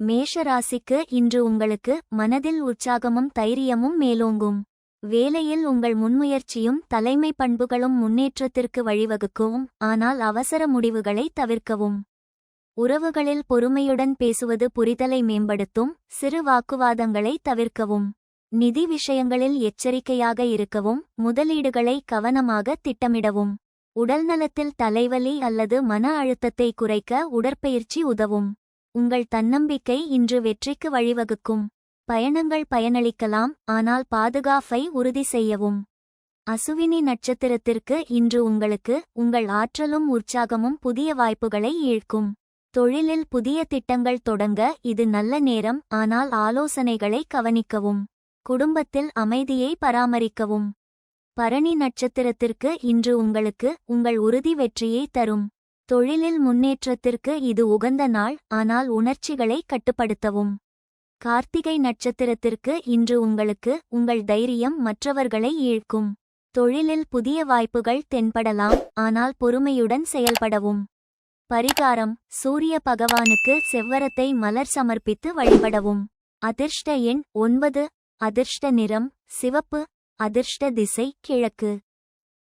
மேஷ ராசிக்கு இன்று உங்களுக்கு மனதில் உற்சாகமும் தைரியமும் மேலோங்கும். வேலையில் உங்கள் முன்முயற்சியும் தலைமை பண்புகளும் முன்னேற்றத்திற்கு வழிவகுக்கும். ஆனால் அவசர முடிவுகளை தவிர்க்கவும். உறவுகளில் பொறுமையுடன் பேசுவது புரிதலை மேம்படுத்தும். சிறு வாக்குவாதங்களை தவிர்க்கவும். நிதி விஷயங்களில் எச்சரிக்கையாக இருக்கவும். முதலீடுகளை கவனமாக திட்டமிடவும். உடல்நலத்தில் தலைவலி அல்லது மன அழுத்தத்தை குறைக்க உடற்பயிற்சி உதவும். உங்கள் தன்னம்பிக்கை இன்று வெற்றிக்கு வழிவகுக்கும். பயணங்கள் பயனளிக்கலாம், ஆனால் பாதுகாப்பை உறுதி செய்யவும். அசுவினி நட்சத்திரத்திற்கு இன்று உங்களுக்கு உங்கள் ஆற்றலும் உற்சாகமும் புதிய வாய்ப்புகளை ஈர்க்கும். தொழிலில் புதிய திட்டங்கள் தொடங்க இது நல்ல நேரம், ஆனால் ஆலோசனைகளை கவனிக்கவும். குடும்பத்தில் அமைதியை பராமரிக்கவும். பரணி நட்சத்திரத்திற்கு இன்று உங்களுக்கு உங்கள் உறுதி வெற்றியை தரும். தொழிலில் முன்னேற்றத்திற்கு இது உகந்த நாள், ஆனால் உணர்ச்சிகளை கட்டுப்படுத்தவும். கார்த்திகை நட்சத்திரத்திற்கு இன்று உங்களுக்கு உங்கள் தைரியம் மற்றவர்களை ஈர்க்கும். தொழிலில் புதிய வாய்ப்புகள் தென்படலாம், ஆனால் பொறுமையுடன் செயல்படவும். பரிகாரம்: சூரிய பகவானுக்கு செவ்வரத்தை மலர் சமர்ப்பித்து வழிபடவும். அதிர்ஷ்ட எண் 9. அதிர்ஷ்ட நிறம் சிவப்பு. அதிர்ஷ்ட திசை கிழக்கு.